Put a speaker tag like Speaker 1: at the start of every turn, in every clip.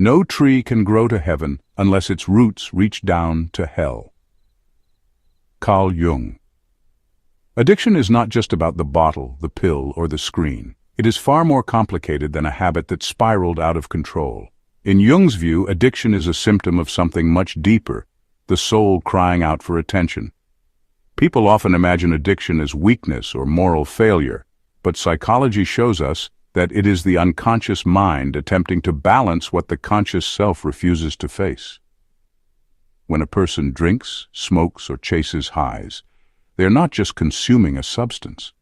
Speaker 1: No tree can grow to heaven unless its roots reach down to hell. CarlJung. Addiction is not just about the bottle, the pill, or the screen. It is far more complicated than a habit that spiraled out of control. In Jung's view, addiction is a symptom of something much deeper, the soul crying out for attention. People often imagine addiction as weakness or moral failure, but psychology shows us that it is the unconscious mind attempting to balance what the conscious self refuses to face. When a person drinks, smokes, or chases highs, they are not just consuming a substance.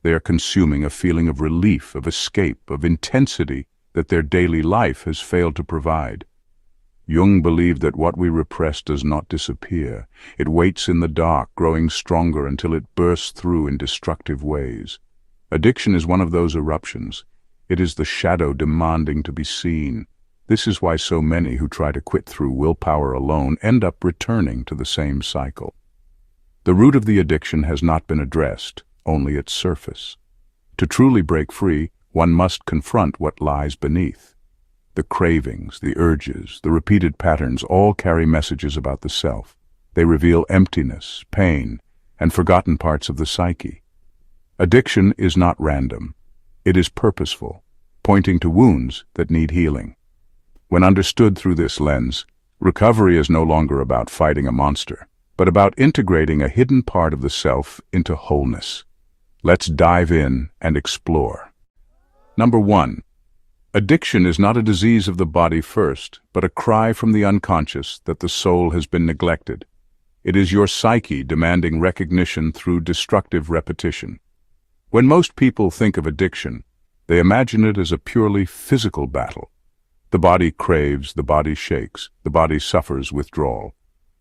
Speaker 1: They are consuming a feeling of relief, of escape, of intensity that their daily life has failed to provide. Jung believed that what we repress does not disappear. It waits in the dark, growing stronger until it bursts through in destructive ways. Addiction is one of those eruptions. It is the shadow demanding to be seen. This is why so many who try to quit through willpower alone end up returning to the same cycle. The root of the addiction has not been addressed, only its surface. To truly break free, one must confront what lies beneath. The cravings, the urges, the repeated patterns all carry messages about the self. They reveal emptiness, pain, and forgotten parts of the psyche. Addiction is not random. It is purposeful, pointing to wounds that need healing. When understood through this lens, recovery is no longer about fighting a monster, but about integrating a hidden part of the self into wholeness. Let's dive in and explore. Number 1. Addiction is not a disease of the body first, but a cry from the unconscious that the soul has been neglected. It is your psyche demanding recognition through destructive repetition. When most people think of addiction, they imagine it as a purely physical battle. The body craves, the body shakes, the body suffers withdrawal.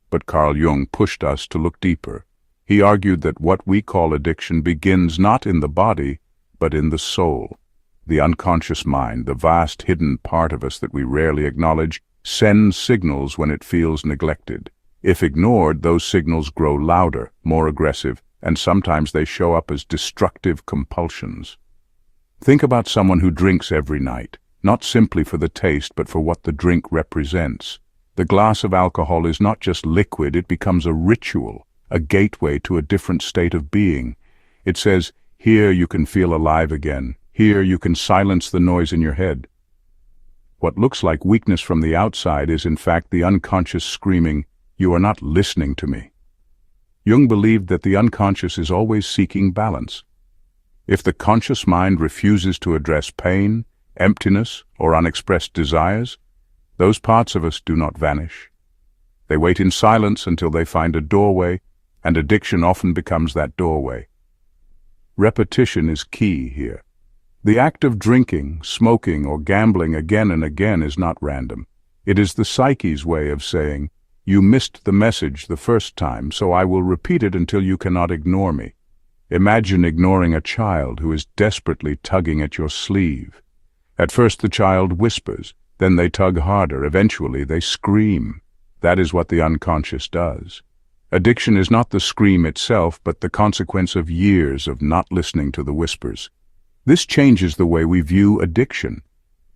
Speaker 1: But Carl Jung pushed us to look deeper. He argued that what we call addiction begins not in the body, but in the soul. The unconscious mind, the vast hidden part of us that we rarely acknowledge, sends signals when it feels neglected. If ignored, those signals grow louder, more aggressive, and sometimes they show up as destructive compulsions. Think about someone who drinks every night, not simply for the taste, but for what the drink represents. The glass of alcohol is not just liquid, it becomes a ritual, a gateway to a different state of being. It says, here you can feel alive again. Here you can silence the noise in your head. What looks like weakness from the outside is in fact the unconscious screaming, you are not listening to me. Jung believed that the unconscious is always seeking balance. If the conscious mind refuses to address pain, emptiness, or unexpressed desires, those parts of us do not vanish. They wait in silence until they find a doorway, and addiction often becomes that doorway. Repetition is key here. The act of drinking, smoking, or gambling again and again is not random. It is the psyche's way of saying, you missed the message the first time, so I will repeat it until you cannot ignore me. Imagine ignoring a child who is desperately tugging at your sleeve. At first the child whispers, then they tug harder, eventually they scream. That is what the unconscious does. Addiction is not the scream itself, but the consequence of years of not listening to the whispers. This changes the way we view addiction.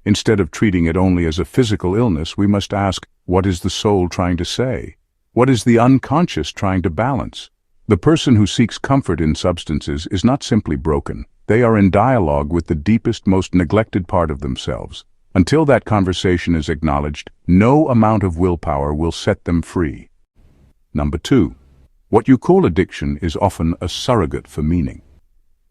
Speaker 1: Instead of treating it only as a physical illness, we must ask, what is the soul trying to say? What is the unconscious trying to balance? The person who seeks comfort in substances is not simply broken. They are in dialogue with the deepest, most neglected part of themselves. Until that conversation is acknowledged, no amount of willpower will set them free. Number 2. What you call addiction is often a surrogate for meaning.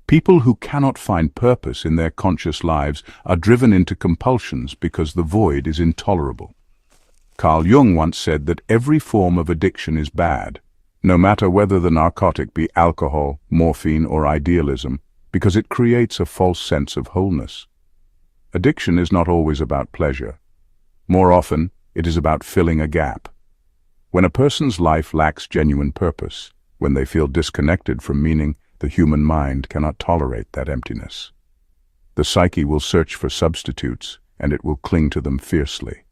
Speaker 1: People who cannot find purpose in their conscious lives are driven into compulsions because the void is intolerable. Carl Jung once said that every form of addiction is bad, no matter whether the narcotic be alcohol, morphine, or idealism, because it creates a false sense of wholeness. Addiction is not always about pleasure. More often, it is about filling a gap. When a person's life lacks genuine purpose, when they feel disconnected from meaning, the human mind cannot tolerate that emptiness. The psyche will search for substitutes, and it will cling to them fiercely.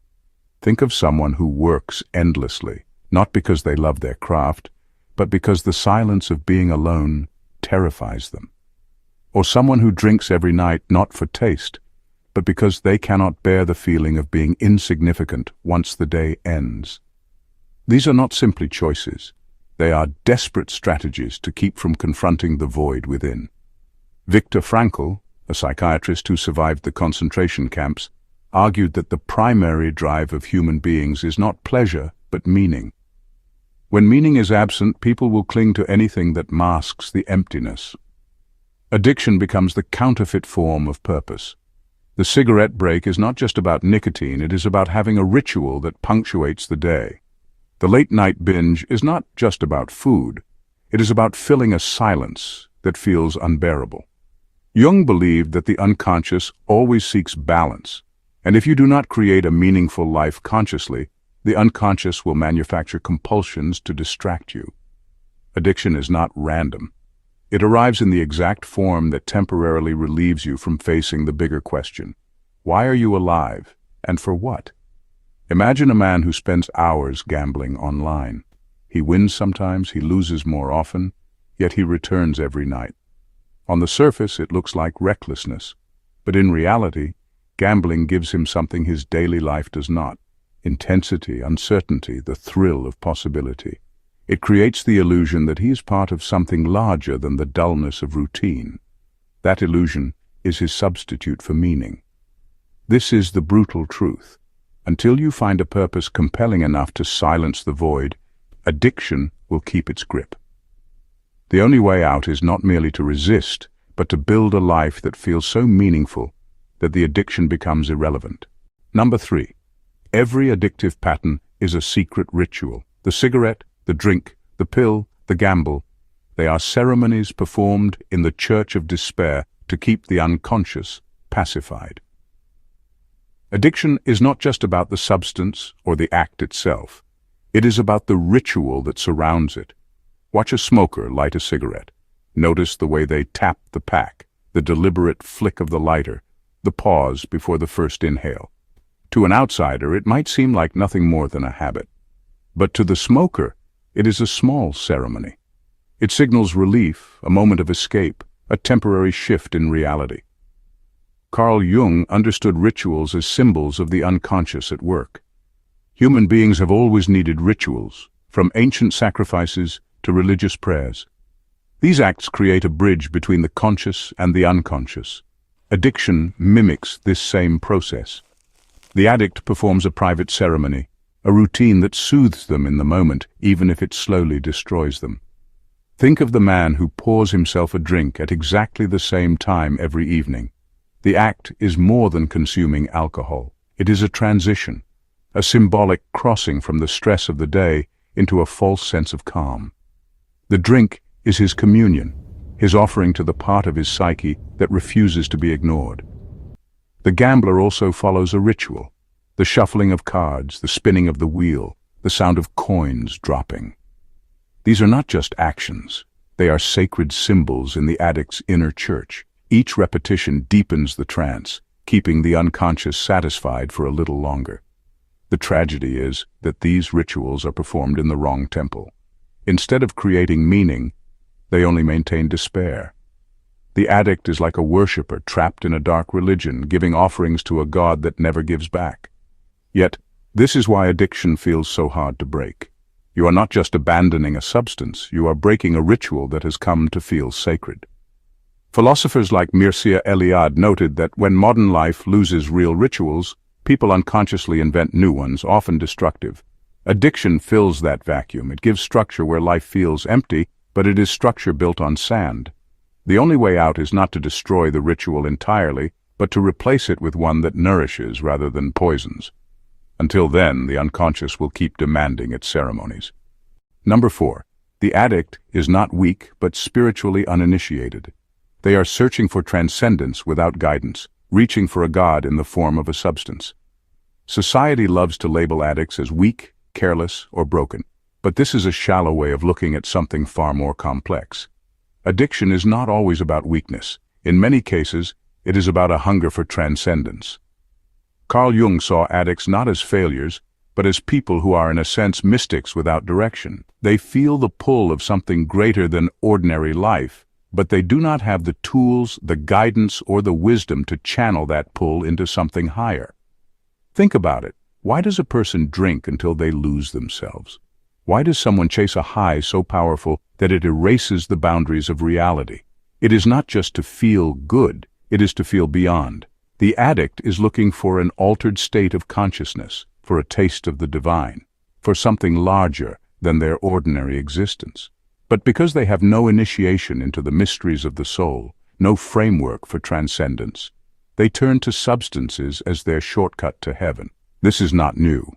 Speaker 1: Think of someone who works endlessly, not because they love their craft, but because the silence of being alone terrifies them. Or someone who drinks every night not for taste, but because they cannot bear the feeling of being insignificant once the day ends. These are not simply choices. They are desperate strategies to keep from confronting the void within. Viktor Frankl, a psychiatrist who survived the concentration camps, argued that the primary drive of human beings is not pleasure, but meaning. When meaning is absent, people will cling to anything that masks the emptiness. Addiction becomes the counterfeit form of purpose. The cigarette break is not just about nicotine, it is about having a ritual that punctuates the day. The late-night binge is not just about food, it is about filling a silence that feels unbearable. Jung believed that the unconscious always seeks balance, and if you do not create a meaningful life consciously, the unconscious will manufacture compulsions to distract you. Addiction is not random. It arrives in the exact form that temporarily relieves you from facing the bigger question. Why are you alive, and for what? Imagine a man who spends hours gambling online. He wins sometimes, he loses more often, yet he returns every night. On the surface, it looks like recklessness, but in reality, gambling gives him something his daily life does not: intensity, uncertainty, the thrill of possibility. It creates the illusion that he is part of something larger than the dullness of routine. That illusion is his substitute for meaning. This is the brutal truth. Until you find a purpose compelling enough to silence the void, addiction will keep its grip. The only way out is not merely to resist, but to build a life that feels so meaningful that the addiction becomes irrelevant. Number 3. Every addictive pattern is a secret ritual. The cigarette, the drink, the pill, the gamble. They are ceremonies performed in the church of despair to keep the unconscious pacified. Addiction is not just about the substance or the act itself. It is about the ritual that surrounds it. Watch a smoker light a cigarette. Notice the way they tap the pack, the deliberate flick of the lighter, the pause before the first inhale. To an outsider, it might seem like nothing more than a habit. But to the smoker, it is a small ceremony. It signals relief, a moment of escape, a temporary shift in reality. CarlJung understood rituals as symbols of the unconscious at work. Human beings have always needed rituals, from ancient sacrifices to religious prayers. These acts create a bridge between the conscious and the unconscious. Addiction mimics this same process. The addict performs a private ceremony, a routine that soothes them in the moment, even if it slowly destroys them. Think of the man who pours himself a drink at exactly the same time every evening. The act is more than consuming alcohol. It is a transition, a symbolic crossing from the stress of the day into a false sense of calm. The drink is his communion, his offering to the part of his psyche that refuses to be ignored. The gambler also follows a ritual: the shuffling of cards, the spinning of the wheel, the sound of coins dropping. These are not just actions. They are sacred symbols in the addict's inner church. Each repetition deepens the trance, keeping the unconscious satisfied for a little longer. The tragedy is that these rituals are performed in the wrong temple. Instead of creating meaning, they only maintain despair. The addict is like a worshipper trapped in a dark religion, giving offerings to a God that never gives back. Yet, this is why addiction feels so hard to break. You are not just abandoning a substance, you are breaking a ritual that has come to feel sacred. Philosophers like Mircea Eliade noted that when modern life loses real rituals, people unconsciously invent new ones, often destructive. Addiction fills that vacuum. It gives structure where life feels empty, but it is structure built on sand. The only way out is not to destroy the ritual entirely, but to replace it with one that nourishes rather than poisons. Until then, the unconscious will keep demanding its ceremonies. Number 4. The addict is not weak, but spiritually uninitiated. They are searching for transcendence without guidance, reaching for a God in the form of a substance. Society loves to label addicts as weak, careless, or broken, but this is a shallow way of looking at something far more complex. Addiction is not always about weakness. In many cases, it is about a hunger for transcendence. CarlJung saw addicts not as failures, but as people who are in a sense mystics without direction. They feel the pull of something greater than ordinary life, but they do not have the tools, the guidance, or the wisdom to channel that pull into something higher. Think about it. Why does a person drink until they lose themselves? Why does someone chase a high so powerful that it erases the boundaries of reality? It is not just to feel good, it is to feel beyond. The addict is looking for an altered state of consciousness, for a taste of the divine, for something larger than their ordinary existence. But because they have no initiation into the mysteries of the soul, no framework for transcendence, they turn to substances as their shortcut to heaven. This is not new.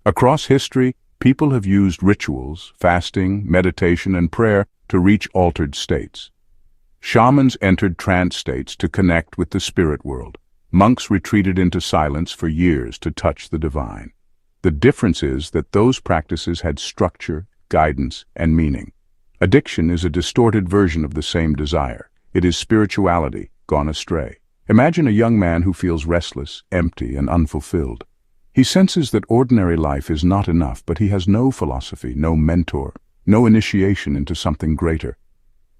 Speaker 1: Across history, people have used rituals, fasting, meditation, and prayer to reach altered states. Shamans entered trance states to connect with the spirit world. Monks retreated into silence for years to touch the divine. The difference is that those practices had structure, guidance, and meaning. Addiction is a distorted version of the same desire. It is spirituality gone astray. Imagine a young man who feels restless, empty, and unfulfilled. He senses that ordinary life is not enough, but he has no philosophy, no mentor, no initiation into something greater.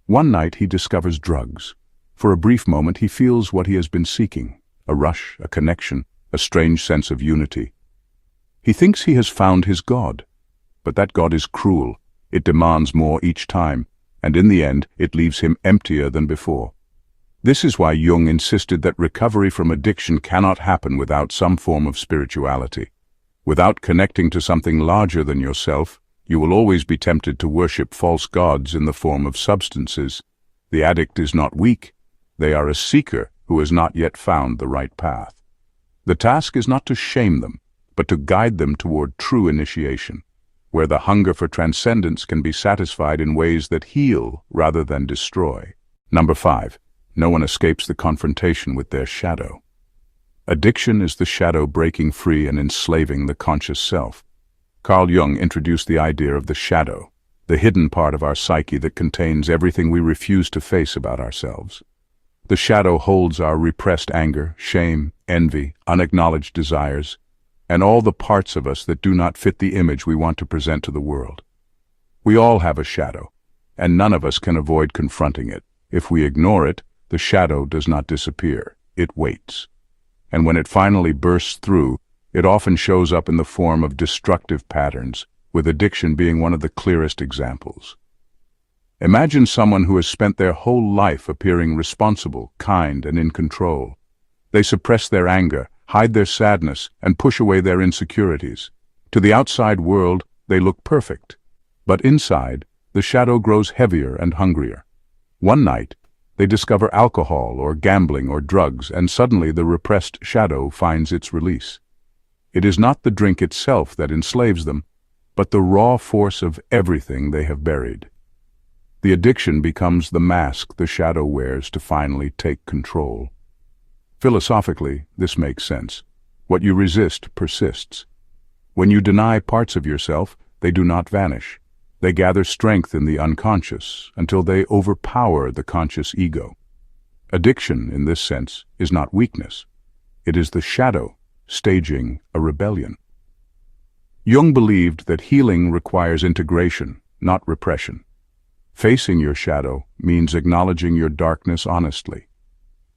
Speaker 1: One night he discovers drugs. For a brief moment he feels what he has been seeking, a rush, a connection, a strange sense of unity. He thinks he has found his God, but that God is cruel. It demands more each time, and in the end it leaves him emptier than before. This is why Jung insisted that recovery from addiction cannot happen without some form of spirituality. Without connecting to something larger than yourself, you will always be tempted to worship false gods in the form of substances. The addict is not weak. They are a seeker who has not yet found the right path. The task is not to shame them, but to guide them toward true initiation, where the hunger for transcendence can be satisfied in ways that heal rather than destroy. Number 5. No one escapes the confrontation with their shadow. Addiction is the shadow breaking free and enslaving the conscious self. CarlJung introduced the idea of the shadow, the hidden part of our psyche that contains everything we refuse to face about ourselves. The shadow holds our repressed anger, shame, envy, unacknowledged desires, and all the parts of us that do not fit the image we want to present to the world. We all have a shadow, and none of us can avoid confronting it. If we ignore it, the shadow does not disappear, it waits. And when it finally bursts through, it often shows up in the form of destructive patterns, with addiction being one of the clearest examples. Imagine someone who has spent their whole life appearing responsible, kind, and in control. They suppress their anger, hide their sadness, and push away their insecurities. To the outside world, they look perfect. But inside, the shadow grows heavier and hungrier. One night, they discover alcohol or gambling or drugs, and suddenly the repressed shadow finds its release. It is not the drink itself that enslaves them, but the raw force of everything they have buried. The addiction becomes the mask the shadow wears to finally take control. Philosophically, this makes sense. What you resist persists. When you deny parts of yourself, they do not vanish. They gather strength in the unconscious until they overpower the conscious ego. Addiction, in this sense, is not weakness. It is the shadow staging a rebellion. Jung believed that healing requires integration, not repression. Facing your shadow means acknowledging your darkness honestly.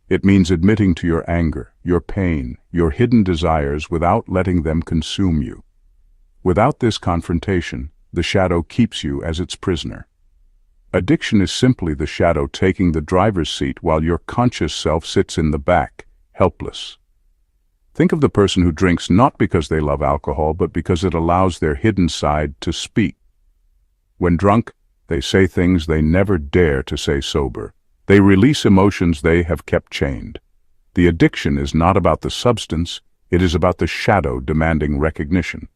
Speaker 1: It means admitting to your anger, your pain, your hidden desires without letting them consume you. Without this confrontation, the shadow keeps you as its prisoner. Addiction is simply the shadow taking the driver's seat while your conscious self sits in the back, helpless. Think of the person who drinks not because they love alcohol, but because it allows their hidden side to speak. When drunk, they say things they never dare to say sober. They release emotions they have kept chained. The addiction is not about the substance, it is about the shadow demanding recognition.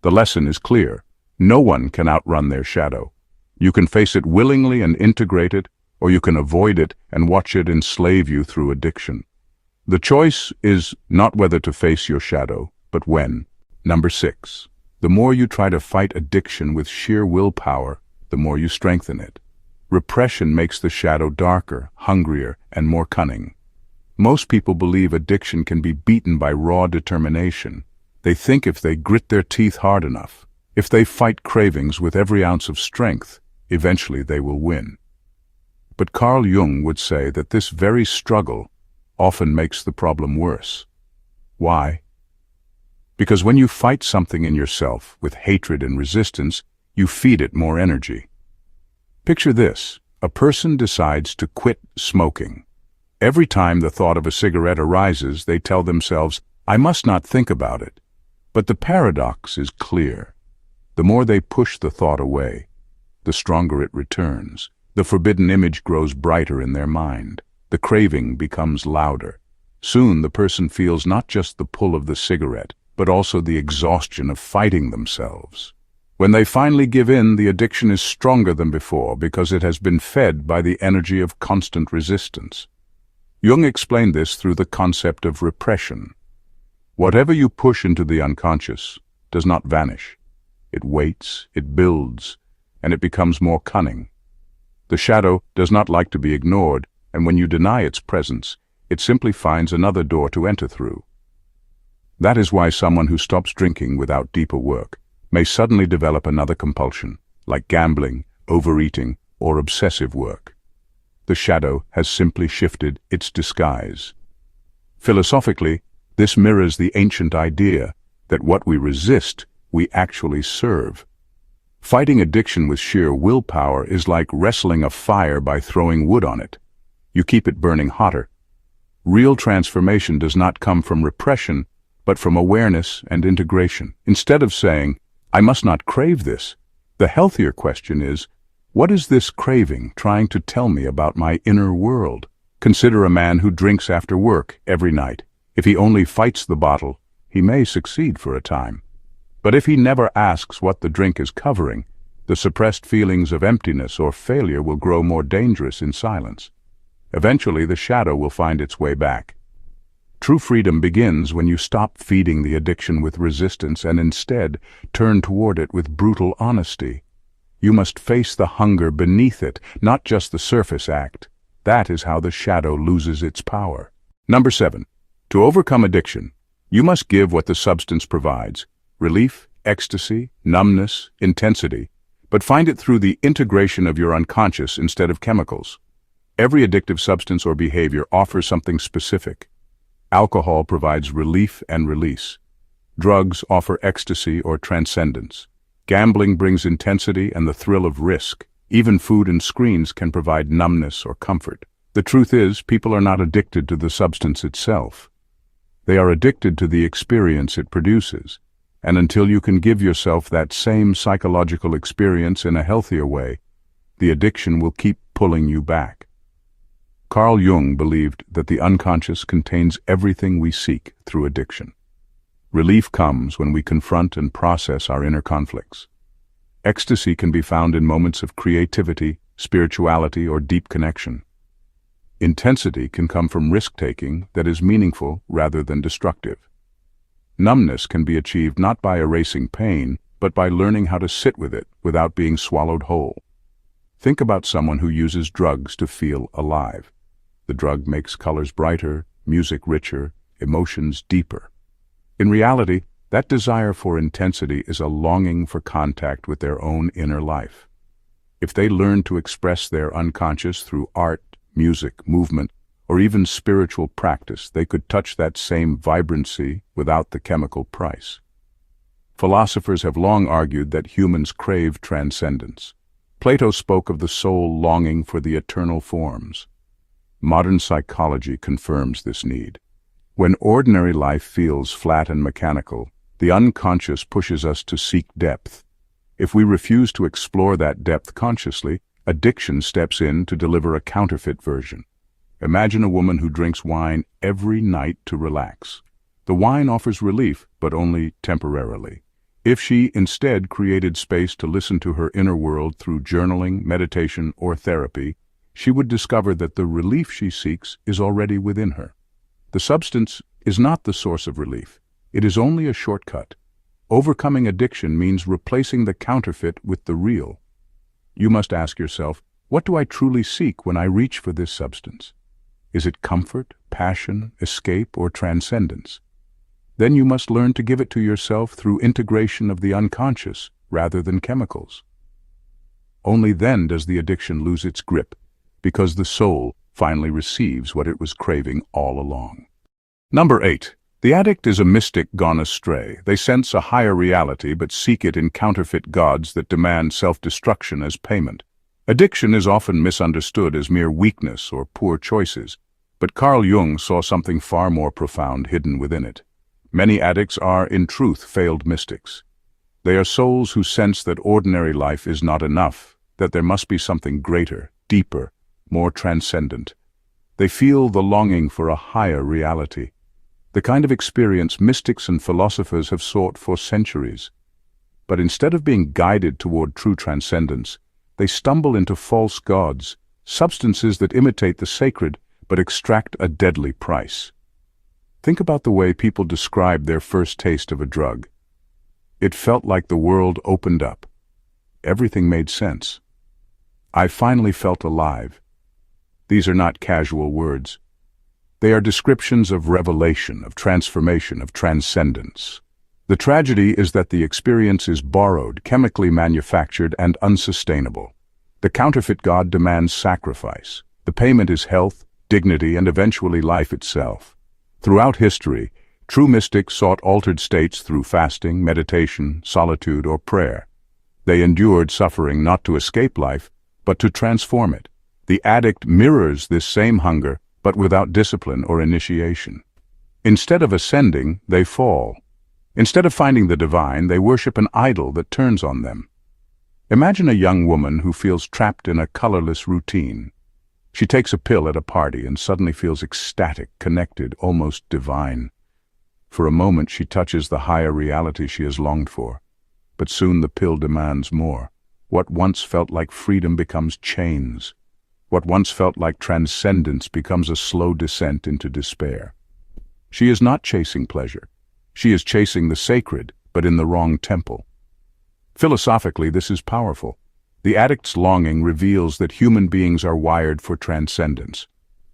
Speaker 1: The lesson is clear. No one can outrun their shadow. You can face it willingly and integrate it, or you can avoid it and watch it enslave you through addiction. The choice is not whether to face your shadow, but when. Number 6. The more you try to fight addiction with sheer willpower, the more you strengthen it. Repression makes the shadow darker, hungrier, and more cunning. Most people believe addiction can be beaten by raw determination. They think if they grit their teeth hard enough, if they fight cravings with every ounce of strength, eventually they will win. But Carl Jung would say that this very struggle often makes the problem worse. Why? Because when you fight something in yourself with hatred and resistance, you feed it more energy. Picture this: a person decides to quit smoking. Every time the thought of a cigarette arises, they tell themselves, "I must not think about it." But the paradox is clear. The more they push the thought away, the stronger it returns. The forbidden image grows brighter in their mind. The craving becomes louder. Soon the person feels not just the pull of the cigarette, but also the exhaustion of fighting themselves. When they finally give in, the addiction is stronger than before because it has been fed by the energy of constant resistance. Jung explained this through the concept of repression. Whatever you push into the unconscious does not vanish. It waits, it builds, and it becomes more cunning. The shadow does not like to be ignored, and when you deny its presence, it simply finds another door to enter through. That is why someone who stops drinking without deeper work may suddenly develop another compulsion, like gambling, overeating, or obsessive work. The shadow has simply shifted its disguise. Philosophically, this mirrors the ancient idea that what we resist, we actually serve. Fighting addiction with sheer willpower is like wrestling a fire by throwing wood on it. You keep it burning hotter. Real transformation does not come from repression, but from awareness and integration. Instead of saying, "I must not crave this," the healthier question is, what is this craving trying to tell me about my inner world? Consider a man who drinks after work every night. If he only fights the bottle, he may succeed for a time. But if he never asks what the drink is covering, the suppressed feelings of emptiness or failure will grow more dangerous in silence. Eventually, the shadow will find its way back. True freedom begins when you stop feeding the addiction with resistance and instead turn toward it with brutal honesty. You must face the hunger beneath it, not just the surface act. That is how the shadow loses its power. Number 7. To overcome addiction, you must give what the substance provides: relief, ecstasy, numbness, intensity, but find it through the integration of your unconscious instead of chemicals. Every addictive substance or behavior offers something specific. Alcohol provides relief and release. Drugs offer ecstasy or transcendence. Gambling brings intensity and the thrill of risk. Even food and screens can provide numbness or comfort. The truth is, people are not addicted to the substance itself. They are addicted to the experience it produces. And until you can give yourself that same psychological experience in a healthier way, the addiction will keep pulling you back. Carl Jung believed that the unconscious contains everything we seek through addiction. Relief comes when we confront and process our inner conflicts. Ecstasy can be found in moments of creativity, spirituality, or deep connection. Intensity can come from risk-taking that is meaningful rather than destructive. Numbness can be achieved not by erasing pain, but by learning how to sit with it without being swallowed whole. Think about someone who uses drugs to feel alive. The drug makes colors brighter, music richer, emotions deeper. In reality, that desire for intensity is a longing for contact with their own inner life. If they learn to express their unconscious through art, music, movement, or even spiritual practice, they could touch that same vibrancy without the chemical price. Philosophers have long argued that humans crave transcendence. Plato spoke of the soul longing for the eternal forms. Modern psychology confirms this need. When ordinary life feels flat and mechanical, the unconscious pushes us to seek depth. If we refuse to explore that depth consciously, addiction steps in to deliver a counterfeit version. Imagine a woman who drinks wine every night to relax. The wine offers relief, but only temporarily. If she instead created space to listen to her inner world through journaling, meditation, or therapy, she would discover that the relief she seeks is already within her. The substance is not the source of relief. It is only a shortcut. Overcoming addiction means replacing the counterfeit with the real. You must ask yourself, what do I truly seek when I reach for this substance? Is it comfort, passion, escape, or transcendence? Then you must learn to give it to yourself through integration of the unconscious rather than chemicals. Only then does the addiction lose its grip, because the soul finally receives what it was craving all along. Number 8. The addict is a mystic gone astray. They sense a higher reality but seek it in counterfeit gods that demand self-destruction as payment. Addiction is often misunderstood as mere weakness or poor choices, but Jung saw something far more profound hidden within it. Many addicts are, in truth, failed mystics. They are souls who sense that ordinary life is not enough, that there must be something greater, deeper, more transcendent. They feel the longing for a higher reality, the kind of experience mystics and philosophers have sought for centuries. But instead of being guided toward true transcendence, they stumble into false gods, substances that imitate the sacred but extract a deadly price. Think about the way people describe their first taste of a drug. It felt like the world opened up. Everything made sense. I finally felt alive. These are not casual words. They are descriptions of revelation, of transformation, of transcendence. The tragedy is that the experience is borrowed, chemically manufactured, and unsustainable. The counterfeit god demands sacrifice. The payment is health, dignity, and eventually life itself. Throughout history, true mystics sought altered states through fasting, meditation, solitude, or prayer. They endured suffering not to escape life, but to transform it. The addict mirrors this same hunger, but without discipline or initiation. Instead of ascending, they fall. Instead of finding the divine, they worship an idol that turns on them. Imagine a young woman who feels trapped in a colorless routine. She takes a pill at a party and suddenly feels ecstatic, connected, almost divine. For a moment she touches the higher reality she has longed for. But soon the pill demands more. What once felt like freedom becomes chains. What once felt like transcendence becomes a slow descent into despair. She is not chasing pleasure. She is chasing the sacred, but in the wrong temple. Philosophically, this is powerful. The addict's longing reveals that human beings are wired for transcendence.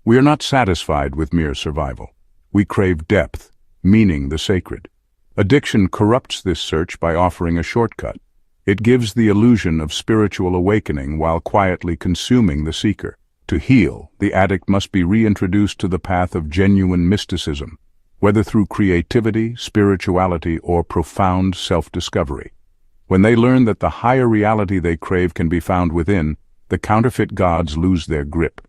Speaker 1: We are not satisfied with mere survival. We crave depth, meaning, the sacred. Addiction corrupts this search by offering a shortcut. It gives the illusion of spiritual awakening while quietly consuming the seeker. To heal, the addict must be reintroduced to the path of genuine mysticism, whether through creativity, spirituality, or profound self-discovery. When they learn that the higher reality they crave can be found within, the counterfeit gods lose their grip.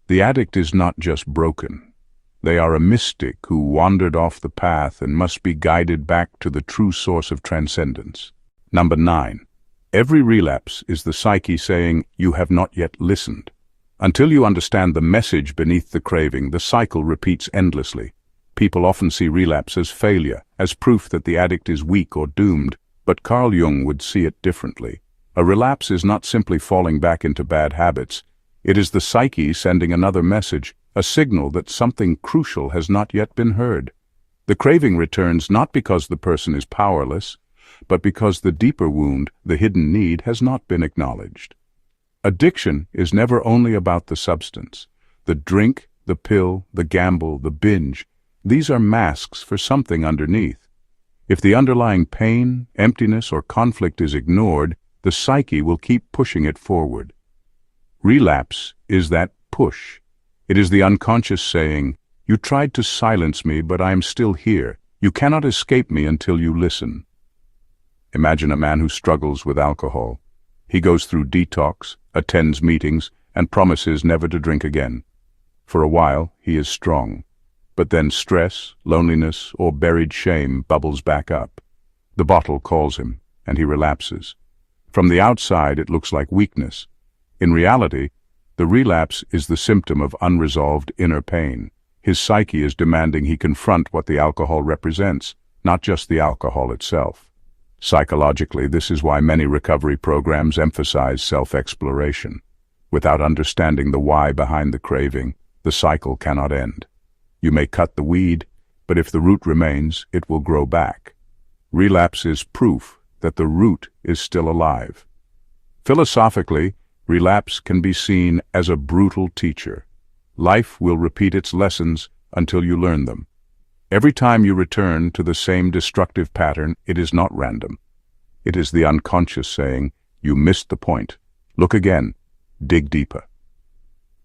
Speaker 1: The addict is not just broken. They are a mystic who wandered off the path and must be guided back to the true source of transcendence. Number 9. Every relapse is the psyche saying, "You have not yet listened." Until you understand the message beneath the craving, the cycle repeats endlessly. People often see relapse as failure, as proof that the addict is weak or doomed, but Jung would see it differently. A relapse is not simply falling back into bad habits. It is the psyche sending another message, a signal that something crucial has not yet been heard. The craving returns not because the person is powerless, but because the deeper wound, the hidden need, has not been acknowledged. Addiction is never only about the substance. The drink, the pill, the gamble, the binge, these are masks for something underneath. If the underlying pain, emptiness, or conflict is ignored, the psyche will keep pushing it forward. Relapse is that push. It is the unconscious saying, "You tried to silence me, but I am still here. You cannot escape me until you listen." Imagine a man who struggles with alcohol. He goes through detox, attends meetings, and promises never to drink again. For a while, he is strong. But then stress, loneliness, or buried shame bubbles back up. The bottle calls him, and he relapses. From the outside, it looks like weakness. In reality, the relapse is the symptom of unresolved inner pain. His psyche is demanding he confront what the alcohol represents, not just the alcohol itself. Psychologically, this is why many recovery programs emphasize self-exploration. Without understanding the why behind the craving, the cycle cannot end. You may cut the weed, but if the root remains, it will grow back. Relapse is proof that the root is still alive. Philosophically, relapse can be seen as a brutal teacher. Life will repeat its lessons until you learn them. Every time you return to the same destructive pattern, it is not random. It is the unconscious saying, "You missed the point. Look again. Dig deeper."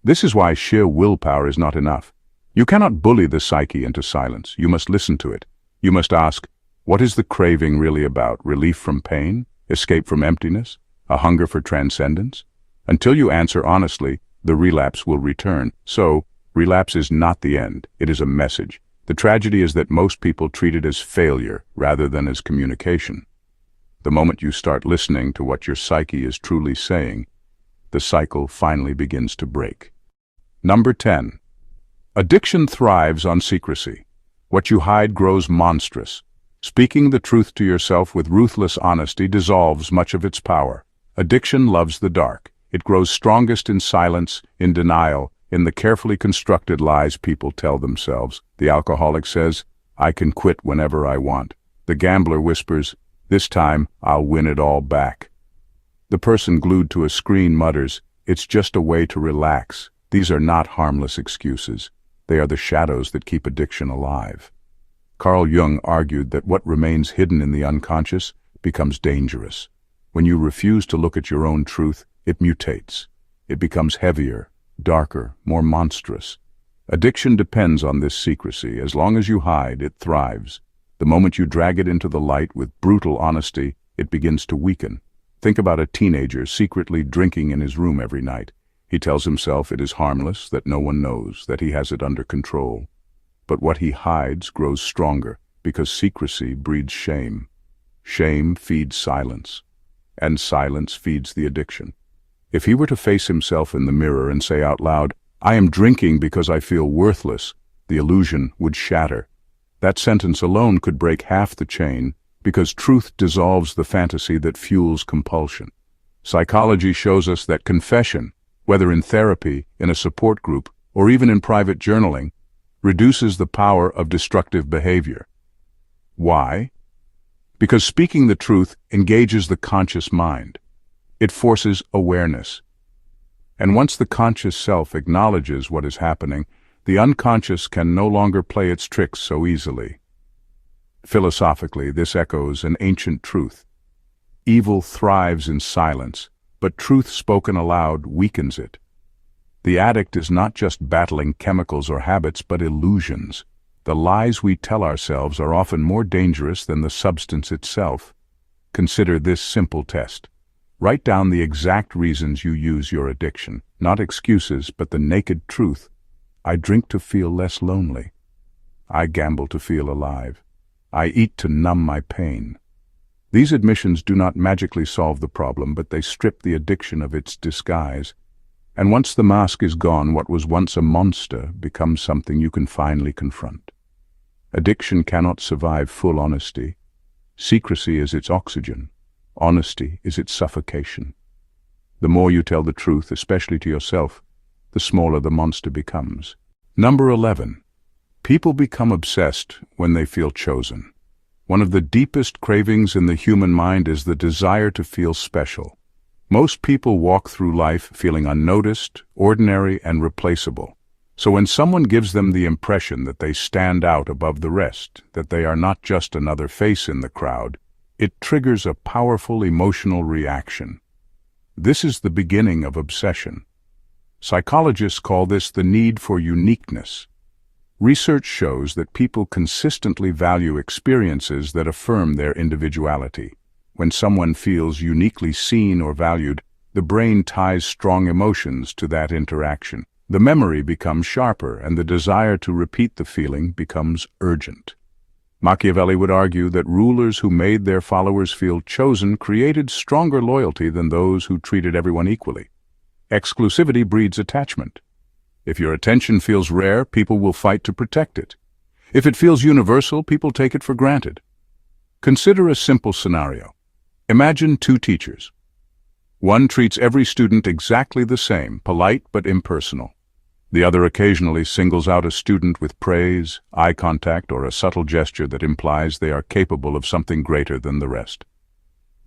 Speaker 1: This is why sheer willpower is not enough. You cannot bully the psyche into silence. You must listen to it. You must ask, what is the craving really about? Relief from pain? Escape from emptiness? A hunger for transcendence? Until you answer honestly, the relapse will return. So, relapse is not the end. It is a message. The tragedy is that most people treat it as failure rather than as communication. The moment you start listening to what your psyche is truly saying, the cycle finally begins to break. Number 10. Addiction thrives on secrecy. What you hide grows monstrous. Speaking the truth to yourself with ruthless honesty dissolves much of its power. Addiction loves the dark. It grows strongest in silence, in denial, in the carefully constructed lies people tell themselves. The alcoholic says, I can quit whenever I want. The gambler whispers, this time I'll win it all back. The person glued to a screen mutters, it's just a way to relax. These are not harmless excuses. They are the shadows that keep addiction alive. CarlJung argued that what remains hidden in the unconscious becomes dangerous. When you refuse to look at your own truth, it mutates. It becomes heavier, darker, more monstrous. Addiction depends on this secrecy. As long as you hide, it thrives. The moment you drag it into the light with brutal honesty, it begins to weaken. Think about a teenager secretly drinking in his room every night. He tells himself it is harmless, that no one knows, that he has it under control. But what he hides grows stronger, because secrecy breeds shame. Shame feeds silence, and silence feeds the addiction. If he were to face himself in the mirror and say out loud, I am drinking because I feel worthless, the illusion would shatter. That sentence alone could break half the chain, because truth dissolves the fantasy that fuels compulsion. Psychology shows us that confession, whether in therapy, in a support group, or even in private journaling, reduces the power of destructive behavior. Why? Because speaking the truth engages the conscious mind. It forces awareness. And once the conscious self acknowledges what is happening, the unconscious can no longer play its tricks so easily. Philosophically, this echoes an ancient truth. Evil thrives in silence, but truth spoken aloud weakens it. The addict is not just battling chemicals or habits, but illusions. The lies we tell ourselves are often more dangerous than the substance itself. Consider this simple test. Write down the exact reasons you use your addiction, not excuses, but the naked truth. I drink to feel less lonely. I gamble to feel alive. I eat to numb my pain. These admissions do not magically solve the problem, but they strip the addiction of its disguise. And once the mask is gone, what was once a monster becomes something you can finally confront. Addiction cannot survive full honesty. Secrecy is its oxygen. Honesty is its suffocation. The more you tell the truth, especially to yourself, the smaller the monster becomes. Number 11. People become obsessed when they feel chosen. One of the deepest cravings in the human mind is the desire to feel special. Most people walk through life feeling unnoticed, ordinary, and replaceable. So when someone gives them the impression that they stand out above the rest, that they are not just another face in the crowd, it triggers a powerful emotional reaction. This is the beginning of obsession. Psychologists call this the need for uniqueness. Research shows that people consistently value experiences that affirm their individuality. When someone feels uniquely seen or valued, the brain ties strong emotions to that interaction. The memory becomes sharper, and the desire to repeat the feeling becomes urgent. Machiavelli would argue that rulers who made their followers feel chosen created stronger loyalty than those who treated everyone equally. Exclusivity breeds attachment. If your attention feels rare, people will fight to protect it. If it feels universal, people take it for granted. Consider a simple scenario. Imagine two teachers. One treats every student exactly the same, polite but impersonal. The other occasionally singles out a student with praise, eye contact, or a subtle gesture that implies they are capable of something greater than the rest.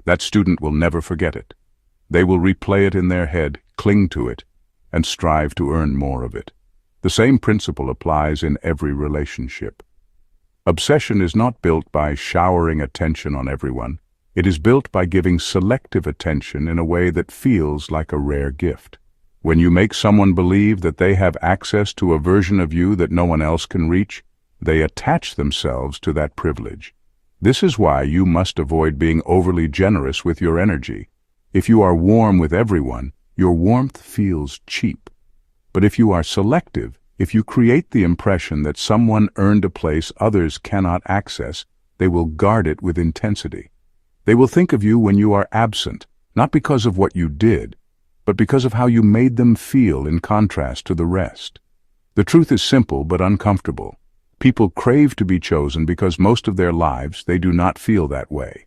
Speaker 1: That student will never forget it. They will replay it in their head, cling to it, and strive to earn more of it. The same principle applies in every relationship. Obsession is not built by showering attention on everyone. It is built by giving selective attention in a way that feels like a rare gift. When you make someone believe that they have access to a version of you that no one else can reach, they attach themselves to that privilege. This is why you must avoid being overly generous with your energy. If you are warm with everyone, your warmth feels cheap. But if you are selective, if you create the impression that someone earned a place others cannot access, they will guard it with intensity. They will think of you when you are absent, not because of what you did, but because of how you made them feel in contrast to the rest. The truth is simple but uncomfortable. People crave to be chosen because most of their lives they do not feel that way.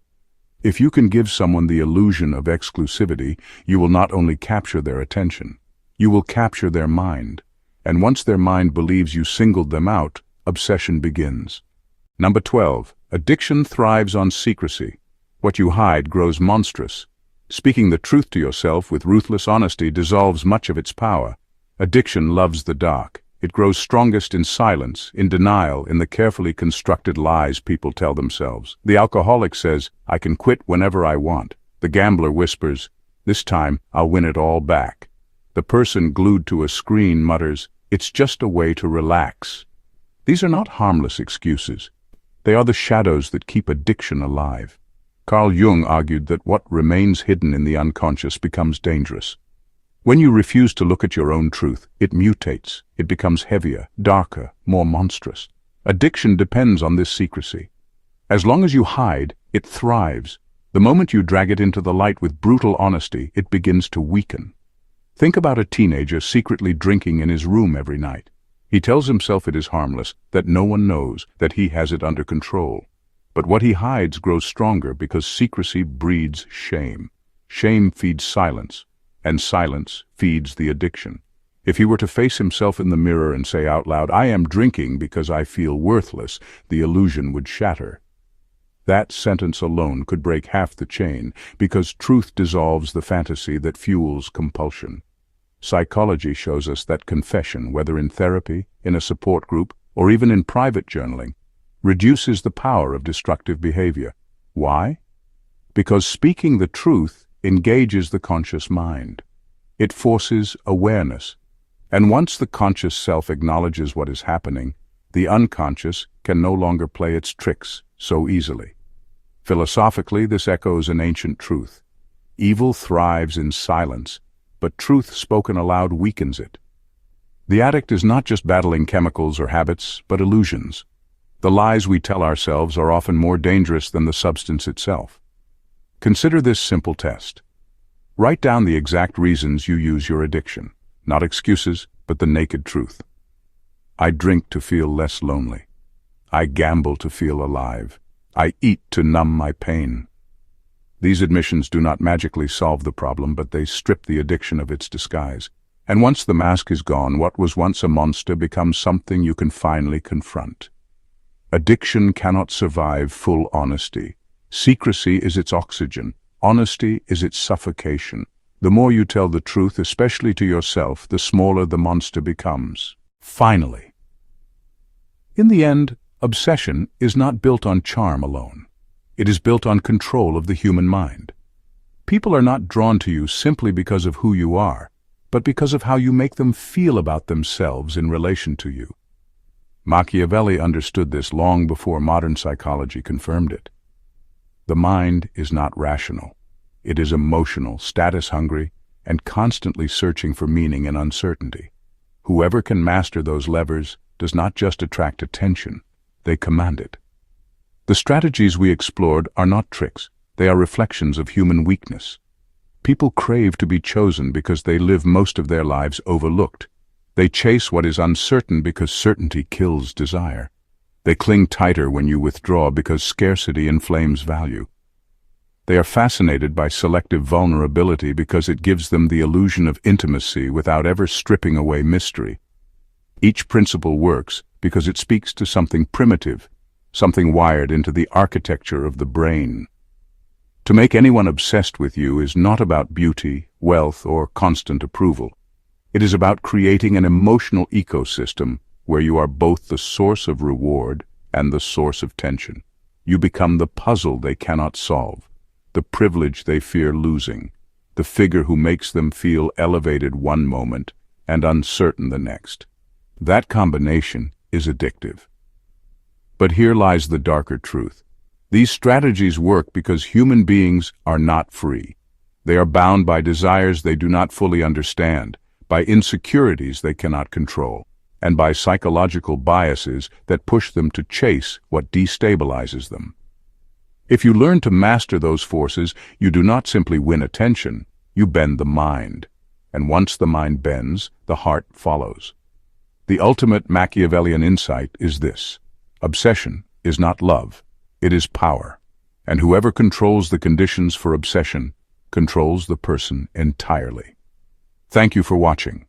Speaker 1: If you can give someone the illusion of exclusivity, you will not only capture their attention, you will capture their mind. And once their mind believes you singled them out, obsession begins. Number 12. Addiction thrives on secrecy. What you hide grows monstrous. Speaking the truth to yourself with ruthless honesty dissolves much of its power. Addiction loves the dark. It grows strongest in silence, in denial, in the carefully constructed lies people tell themselves. The alcoholic says, "I can quit whenever I want." The gambler whispers, "This time I'll win it all back." The person glued to a screen mutters, "It's just a way to relax." These are not harmless excuses. They are the shadows that keep addiction alive. CarlJung argued that what remains hidden in the unconscious becomes dangerous. When you refuse to look at your own truth, it mutates. It becomes heavier, darker, more monstrous. Addiction depends on this secrecy. As long as you hide, it thrives. The moment you drag it into the light with brutal honesty, it begins to weaken. Think about a teenager secretly drinking in his room every night. He tells himself it is harmless, that no one knows, that he has it under control. But what he hides grows stronger because secrecy breeds shame. Shame feeds silence, and silence feeds the addiction. If he were to face himself in the mirror and say out loud, "I am drinking because I feel worthless," the illusion would shatter. That sentence alone could break half the chain, because truth dissolves the fantasy that fuels compulsion. Psychology shows us that confession, whether in therapy, in a support group, or even in private journaling, reduces the power of destructive behavior. Why? Because speaking the truth engages the conscious mind. It forces awareness. And once the conscious self acknowledges what is happening, the unconscious can no longer play its tricks so easily. Philosophically, this echoes an ancient truth. Evil thrives in silence, but truth spoken aloud weakens it. The addict is not just battling chemicals or habits, but illusions. The lies we tell ourselves are often more dangerous than the substance itself. Consider this simple test. Write down the exact reasons you use your addiction, not excuses, but the naked truth. I drink to feel less lonely. I gamble to feel alive. I eat to numb my pain. These admissions do not magically solve the problem, but they strip the addiction of its disguise. And once the mask is gone, what was once a monster becomes something you can finally confront. Addiction cannot survive full honesty. Secrecy is its oxygen. Honesty is its suffocation. The more you tell the truth, especially to yourself, the smaller the monster becomes. Finally, in the end, obsession is not built on charm alone. It is built on control of the human mind. People are not drawn to you simply because of who you are, but because of how you make them feel about themselves in relation to you. Machiavelli understood this long before modern psychology confirmed it. The mind is not rational. It is emotional, status-hungry, and constantly searching for meaning in uncertainty. Whoever can master those levers does not just attract attention, they command it. The strategies we explored are not tricks, they are reflections of human weakness. People crave to be chosen because they live most of their lives overlooked. They chase what is uncertain because certainty kills desire. They cling tighter when you withdraw because scarcity inflames value. They are fascinated by selective vulnerability because it gives them the illusion of intimacy without ever stripping away mystery. Each principle works because it speaks to something primitive, something wired into the architecture of the brain. To make anyone obsessed with you is not about beauty, wealth, or constant approval. It is about creating an emotional ecosystem where you are both the source of reward and the source of tension. You become the puzzle they cannot solve, the privilege they fear losing, the figure who makes them feel elevated one moment and uncertain the next. That combination is addictive. But here lies the darker truth. These strategies work because human beings are not free. They are bound by desires they do not fully understand, by insecurities they cannot control, and by psychological biases that push them to chase what destabilizes them. If you learn to master those forces, you do not simply win attention, you bend the mind. And once the mind bends, the heart follows. The ultimate Machiavellian insight is this: obsession is not love, it is power. And whoever controls the conditions for obsession controls the person entirely. Thank you for watching.